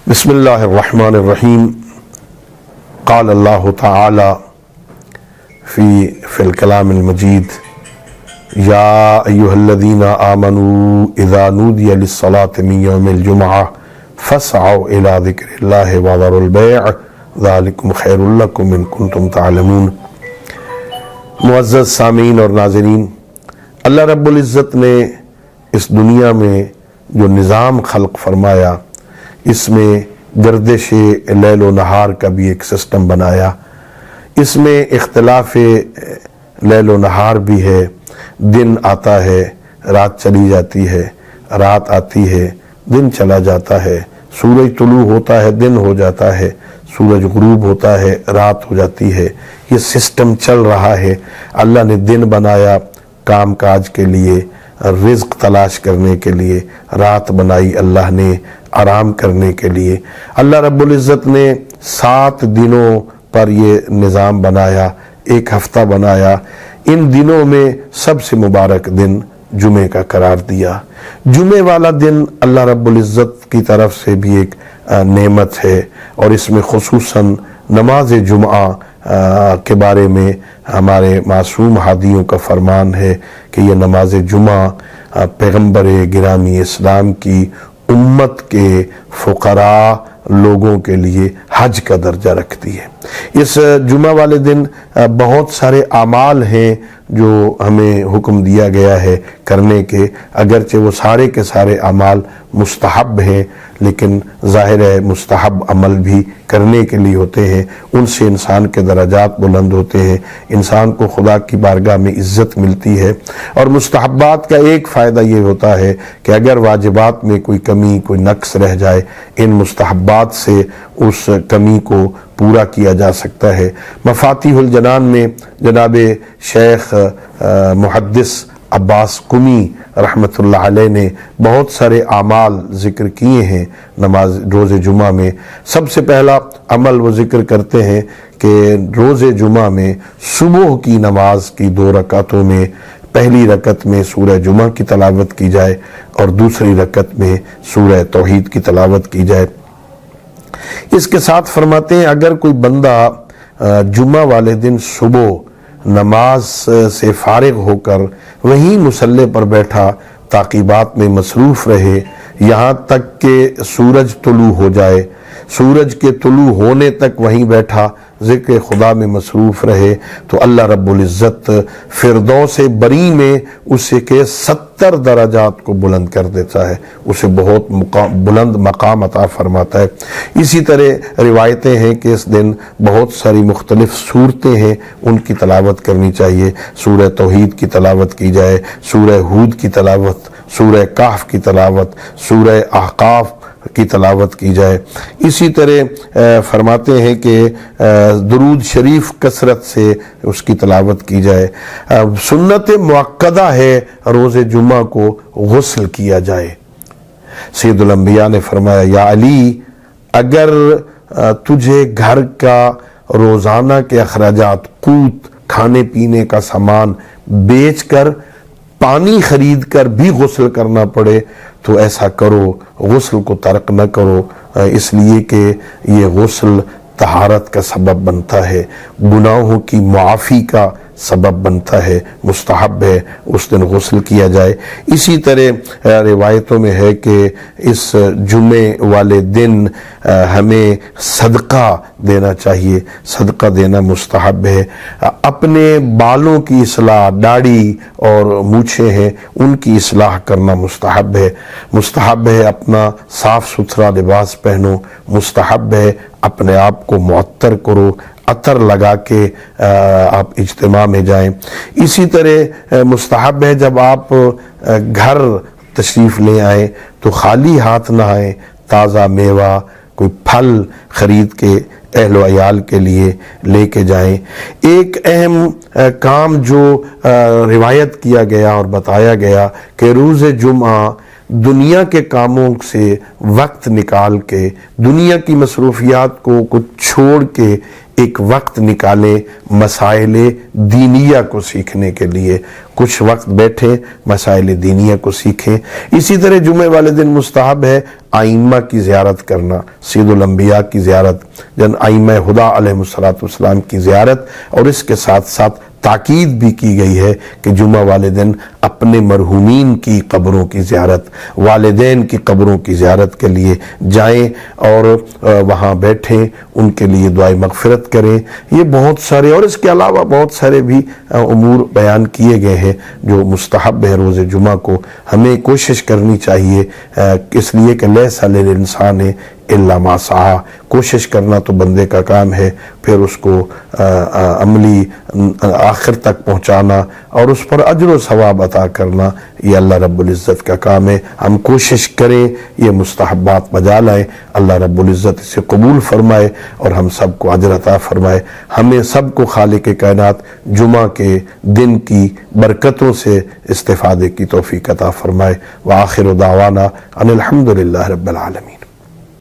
بسم اللہ الرحمن الرحیم قال اللہ تعالی فی الکلام المجید یا ایہا الذین آمنوا اذا نودی للصلاة من یوم الجمعہ فاسعوا الی ذکر اللہ وذروا البیع ذالکم خیر لکم ان کنتم تعلمون۔ معزز سامعین اور ناظرین، اللہ رب العزت نے اس دنیا میں جو نظام خلق فرمایا، اس میں گردش لیل و نہار کا بھی ایک سسٹم بنایا، اس میں اختلاف لیل و نہار بھی ہے، دن آتا ہے رات چلی جاتی ہے، رات آتی ہے دن چلا جاتا ہے، سورج طلوع ہوتا ہے دن ہو جاتا ہے، سورج غروب ہوتا ہے رات ہو جاتی ہے۔ یہ سسٹم چل رہا ہے۔ اللہ نے دن بنایا کام کاج کے لیے، رزق تلاش کرنے کے لیے، رات بنائی اللہ نے آرام کرنے کے لیے۔ اللہ رب العزت نے 7 دنوں پر یہ نظام بنایا، ایک ہفتہ بنایا۔ ان دنوں میں سب سے مبارک دن جمعے کا قرار دیا۔ جمعے والا دن اللہ رب العزت کی طرف سے بھی ایک نعمت ہے، اور اس میں خصوصاً نماز جمعہ کے بارے میں ہمارے معصوم ہادیوں کا فرمان ہے کہ یہ نماز جمعہ پیغمبر گرامی اسلام کی امت کے فقراء لوگوں کے لیے حج کا درجہ رکھتی ہے۔ اس جمعہ والے دن بہت سارے اعمال ہیں جو ہمیں حکم دیا گیا ہے کرنے کے، اگرچہ وہ سارے کے سارے اعمال مستحب ہیں، لیکن ظاہر ہے مستحب عمل بھی کرنے کے لیے ہوتے ہیں، ان سے انسان کے درجات بلند ہوتے ہیں، انسان کو خدا کی بارگاہ میں عزت ملتی ہے۔ اور مستحبات کا ایک فائدہ یہ ہوتا ہے کہ اگر واجبات میں کوئی کمی کوئی نقص رہ جائے، ان مستحبات سے اس کمی کو پورا کیا جا سکتا ہے۔ مفاتیح الجنان میں جناب شیخ محدث عباس قمی رحمۃ اللہ علیہ نے بہت سارے اعمال ذکر کیے ہیں روز جمعہ میں۔ سب سے پہلا عمل وہ ذکر کرتے ہیں کہ روز جمعہ میں صبح کی نماز کی 2 رکعتوں میں پہلی رکعت میں سورہ جمعہ کی تلاوت کی جائے اور دوسری رکعت میں سورہ توحید کی تلاوت کی جائے۔ اس کے ساتھ فرماتے ہیں اگر کوئی بندہ جمعہ والے دن صبح نماز سے فارغ ہو کر وہیں مصلی پر بیٹھا تعقیبات میں مصروف رہے یہاں تک کہ سورج طلوع ہو جائے، سورج کے طلوع ہونے تک وہیں بیٹھا ذکر خدا میں مصروف رہے، تو اللہ رب العزت فردوس بری میں اسے کے 70 درجات کو بلند کر دیتا ہے، اسے بہت بلند مقام عطا فرماتا ہے۔ اسی طرح روایتیں ہیں کہ اس دن بہت ساری مختلف صورتیں ہیں، ان کی تلاوت کرنی چاہیے۔ سورہ توحید کی تلاوت کی جائے، سورہ ہود کی تلاوت، سورہ کہف کی تلاوت، سورہ احقاف کی تلاوت کی جائے۔ اسی طرح فرماتے ہیں کہ درود شریف کثرت سے اس کی تلاوت کی جائے۔ سنت مؤکدہ ہے روز جمعہ کو غسل کیا جائے۔ سید الانبیاء نے فرمایا یا علی، اگر تجھے گھر کا روزانہ کے اخراجات، قوت، کھانے پینے کا سامان بیچ کر پانی خرید کر بھی غسل کرنا پڑے تو ایسا کرو، غسل کو ترک نہ کرو، اس لیے کہ یہ غسل طہارت کا سبب بنتا ہے، گناہوں کی معافی کا سبب بنتا ہے، مستحب ہے اس دن غسل کیا جائے۔ اسی طرح روایتوں میں ہے کہ اس جمعے والے دن ہمیں صدقہ دینا چاہیے، صدقہ دینا مستحب ہے۔ اپنے بالوں کی اصلاح، داڑھی اور مونچھیں ہیں ان کی اصلاح کرنا مستحب ہے۔ مستحب ہے اپنا صاف ستھرا لباس پہنو، مستحب ہے اپنے آپ کو معطر کرو، عطر لگا کے آپ اجتماع میں جائیں۔ اسی طرح مستحب ہے جب آپ گھر تشریف لے آئیں تو خالی ہاتھ نہ آئیں، تازہ میوہ کوئی پھل خرید کے اہل و عیال کے لیے لے کے جائیں۔ ایک اہم کام جو روایت کیا گیا اور بتایا گیا کہ روز جمعہ دنیا کے کاموں سے وقت نکال کے، دنیا کی مصروفیات کو کچھ چھوڑ کے ایک وقت نکالیں مسائل دینیہ کو سیکھنے کے لیے، کچھ وقت بیٹھیں مسائل دینیہ کو سیکھیں۔ اسی طرح جمعے والے دن مستحب ہے ائمہ کی زیارت کرنا، سید الانبیاء کی زیارت، جن ائمہ ہدا علیہ السلام کی زیارت، اور اس کے ساتھ ساتھ تاکید بھی کی گئی ہے کہ جمعہ والے دن اپنے مرحومین کی قبروں کی زیارت، والدین کی قبروں کی زیارت کے لیے جائیں اور وہاں بیٹھیں، ان کے لیے دعائے مغفرت کریں۔ یہ بہت سارے، اور اس کے علاوہ بہت سارے بھی امور بیان کیے گئے ہیں جو مستحب ہے روز جمعہ کو ہمیں کوشش کرنی چاہیے، اس لیے کہ لیس للانسان الا ما سعی، کوشش کرنا تو بندے کا کام ہے، پھر اس کو عملی آخر تک پہنچانا اور اس پر اجر و ثواب عطا کرنا یہ اللہ رب العزت کا کام ہے۔ ہم کوشش کریں یہ مستحبات بجا لائیں، اللہ رب العزت اسے قبول فرمائے اور ہم سب کو اجر عطا فرمائے۔ ہمیں سب کو خالق کائنات جمعہ کے دن کی برکتوں سے استفادے کی توفیق عطا فرمائے۔ وآخر دعوانا ان الحمدللہ رب العالمین۔